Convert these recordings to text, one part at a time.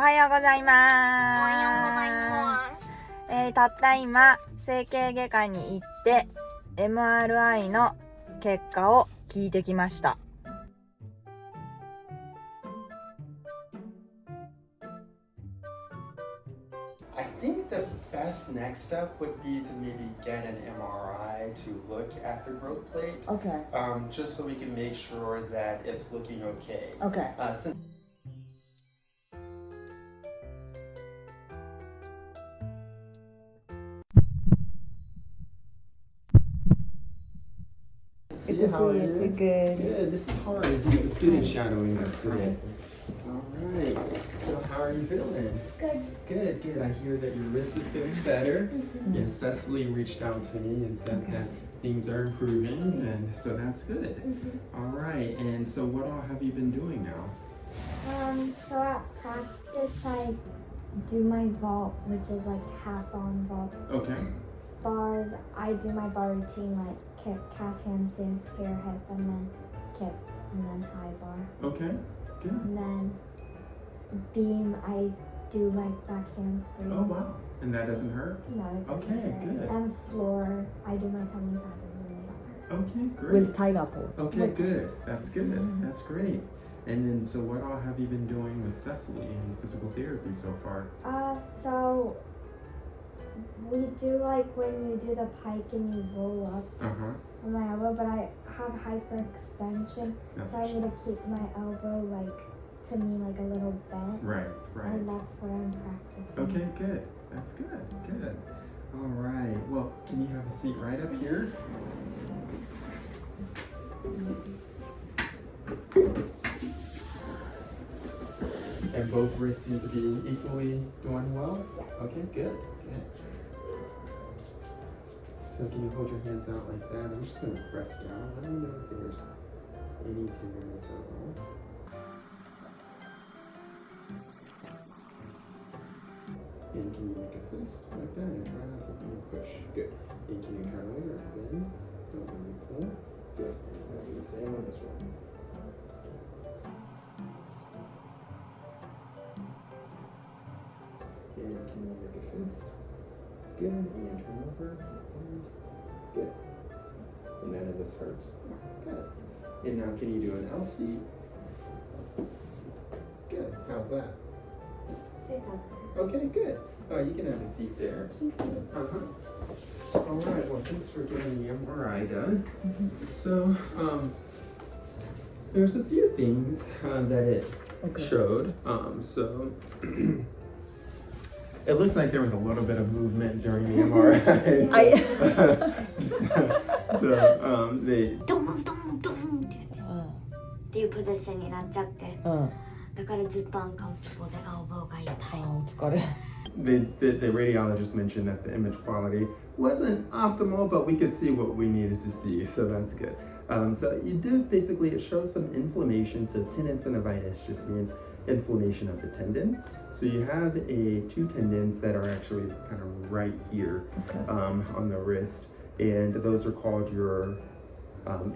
はようございおまはようございます。たった今整形外科に行って MRI の結果を聞いてきました。I think the best next step would be to maybe get an MRI to look at the growth plate. Okay. Just so we can make sure that it's looking okay. Okay. See Good to how see it you is? too. Good. Good. This is hard. This is the student shadowing us today. All right. So how are you feeling? Good. Good, good. I hear that your wrist is getting better. Yes, Cecily reached out to me and said that things are improving, and so that's good. All right. And so what all have you been doing now? So at practice I do my vault, which is like half on vault. Okay. Bars, I do my bar routine like kick, cast handstand, here, hip, and then kick, and then high bar. Okay. Good. And then beam, I do my back handsprings. Oh wow. And that doesn't hurt? No, it doesn't Okay, hurt. good. And floor, I do my tummy passes in the yard. Okay, great. With tight apple. Okay, good. That's good. That's great. And then, so what all have you been doing with Cecily in physical therapy so far? So we do like when you do the pike and you roll up on my elbow, but I have hyperextension, That's so I need to keep my elbow like to me like a little bent, right, right. and that's what I'm practicing. Okay, good. That's good. Good. All right. Well, can you have a seat right up here? And both wrists seem to be equally doing well? Yes. Okay, good. Good. So can you hold your hands out like that? I'm just going to press down. Let me know if there's any tenderness at all. And can you make a fist like that and try not to push? Good. And can you turn over and bend? Really cool. Good. And I'll do the same on this one. And can you make a fist? Good. And turn over. And good. And none of this hurts? Good. And now can you do an LC? Good. How's that? It doesn't. Okay, good. Oh, you can have a seat there. All right. Well, thanks for getting the MRI done. So, there's a few things that it showed. So, it looks like there was a little bit of movement during the MRI. So, they. ドンドンドンって言ってっていうポジションになっちゃって、だからずっとアンカンフォーゼが覚えが痛い。お疲れ。The radiologist mentioned that the image quality wasn't optimal, but we could see what we needed to see, so that's good. So you did basically, it shows some inflammation. So tendinosynovitis just means inflammation of the tendon. So you have two tendons that are actually kind of right here on the wrist, and those are called your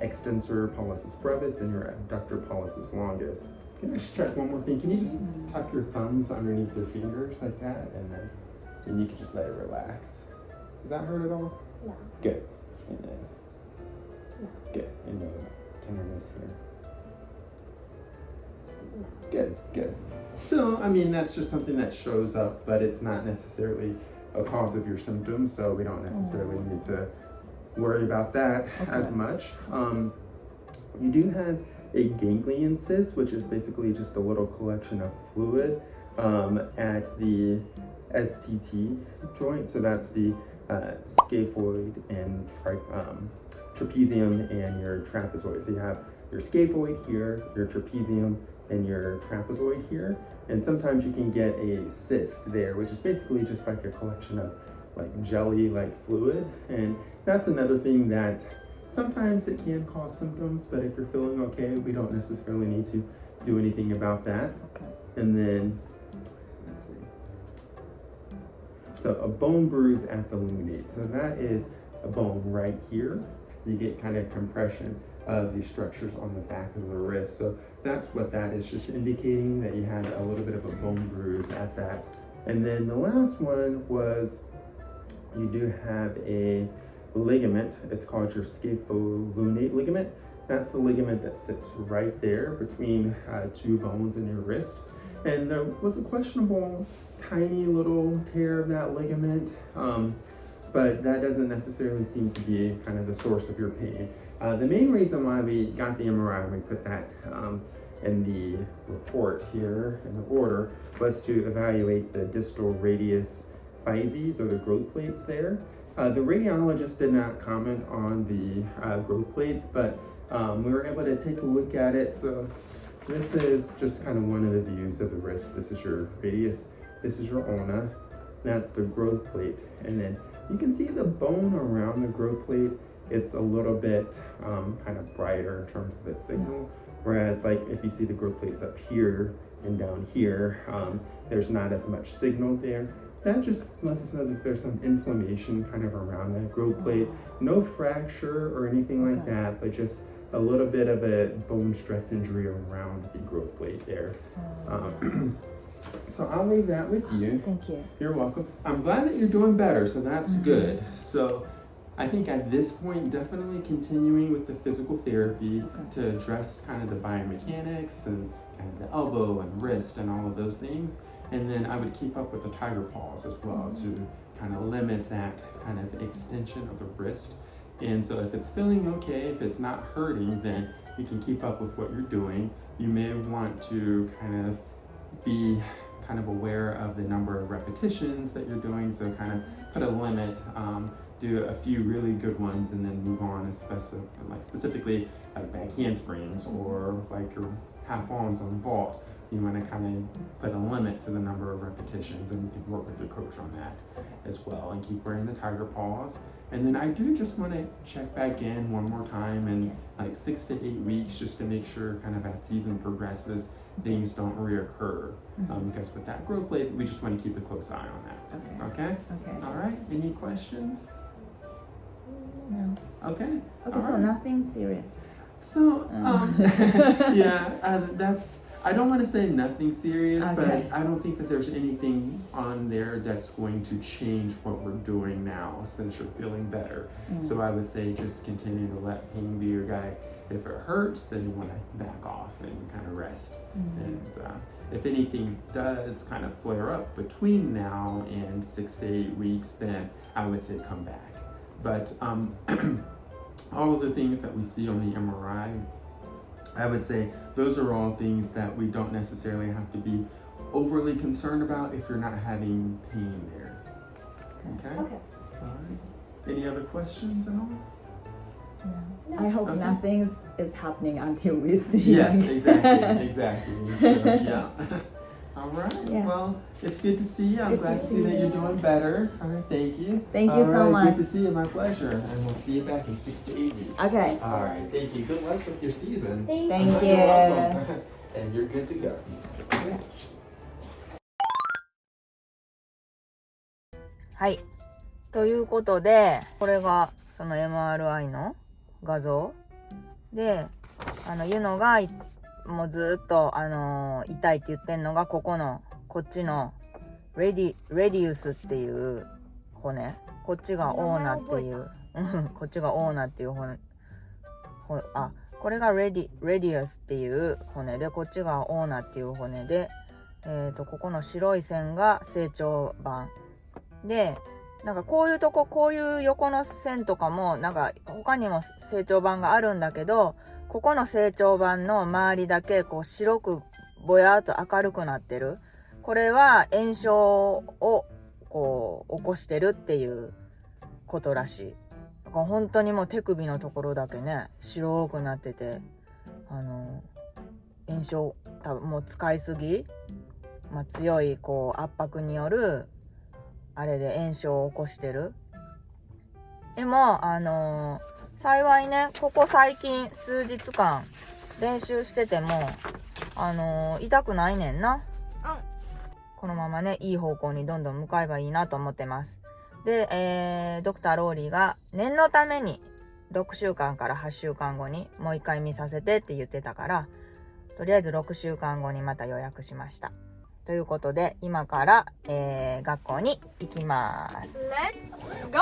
extensor pollicis brevis and your abductor pollicis longus. Can I just check one more thing? Can you just tuck your thumbs underneath your fingers like that, and you can just let it relax. Does that hurt at all? No. Good. And then No. good. And the tenderness here. No. Good, good. So, I mean, that's just something that shows up, but it's not necessarily a cause of your symptoms, so we don't necessarily need to worry about that as much. You do have a ganglion cyst, which is basically just a little collection of fluid at the STT joint. So that's the scaphoid and trapezium and your trapezoid. So you have your scaphoid here, your trapezium, and your trapezoid here. And sometimes you can get a cyst there, which is basically just like a collection of like jelly-like fluid. And that's another thing that sometimes it can cause symptoms, but if you're feeling okay, we don't necessarily need to do anything about that. Okay. And then, let's see. So a bone bruise at the lunate. So that is a bone right here. You get kind of compression of these structures on the back of the wrist. So that's what that is, just indicating that you had a little bit of a bone bruise at have that. And then the last one was you do have a ligament. It's called your scapholunate ligament. That's the ligament that sits right there between two bones in your wrist. And there was a questionable tiny little tear of that ligament, but that doesn't necessarily seem to be kind of the source of your pain. The main reason why we got the MRI, we put that in the report here in the order, was to evaluate the distal radius physes, or the growth plates there. The radiologist did not comment on the growth plates, but we were able to take a look at it. So this is just kind of one of the views of the wrist. This is your radius, this is your ulna, that's the growth plate. And then you can see the bone around the growth plate, it's a little bit kind of brighter in terms of the signal. Whereas like if you see the growth plates up here and down here, there's not as much signal there. That just lets us know that there's some inflammation kind of around that growth plate. No fracture or anything like that, but just a little bit of a bone stress injury around the growth plate there. So I'll leave that with you. Thank you. You're welcome. I'm glad that you're doing better, so that's good. So I think at this point, definitely continuing with the physical therapy to address kind of the biomechanics and kind of the elbow and wrist and all of those things. And then I would keep up with the tiger paws as well to kind of limit that kind of extension of the wrist. And so if it's feeling okay, if it's not hurting, then you can keep up with what you're doing. You may want to kind of be kind of aware of the number of repetitions that you're doing. So kind of put a limit, do a few really good ones and then move on, specifically like back handsprings or like your half arms on vault. You want to kind of put a limit to the number of repetitions, and you can work with your coach on that as well, and keep wearing the tiger paws. And then I do just want to check back in one more time in like 6 to 8 weeks, just to make sure kind of as season progresses, things don't reoccur. Because with that growth plate, we just want to keep a close eye on that. Okay? All right. Any questions? No. Okay. Okay, so nothing serious. So, that's, I don't want to say nothing serious, but I don't think that there's anything on there that's going to change what we're doing now since you're feeling better. So I would say just continue to let pain be your guide. If it hurts, then you want to back off and kind of rest. And if anything does kind of flare up between now and 6 to 8 weeks, then I would say come back. But all of the things that we see on the MRI, I would say those are all things that we don't necessarily have to be overly concerned about if you're not having pain there. Okay? All right. Any other questions at all? No. I hope nothing is happening until we see. Yes, exactly. So, yeah. All right. Yes. Well, it's good to see you. I'm glad to see that you're doing better. All right. Thank you. Thank you so much. Good to see you. My pleasure. And we'll see you back in 6 to 8 weeks. Okay. All right. Thank you. Good luck with your season. Thank you. You're welcome. And you're good to go. Okay. はい。ということで、これがその MRI の画像で、ユノがもうずっと痛いって言ってんのがこっちのレディウスっていう骨、こっちがオーナっていうこっちがオーナっていう骨、これがレディウスっていう骨で、こっちがオーナっていう骨で、ここの白い線が成長板で、なんかこういうとこ、こういう横の線とかもなんか他にも成長板があるんだけど、ここの成長板の周りだけこう白くぼやーっと明るくなってる。これは炎症をこう起こしてるっていうことらしい。だから本当にもう手首のところだけね、白くなってて、炎症、多分もう使いすぎ、強いこう圧迫によるあれで炎症を起こしてる。でも幸いね、ここ最近数日間練習してても痛くないねんな。このままね、いい方向にどんどん向かえばいいなと思ってます。で、ドクターローリーが念のために6週間から8週間後にもう一回見させてって言ってたから、とりあえず6週間後にまた予約しました。ということで、今から、学校に行きます。Let's go!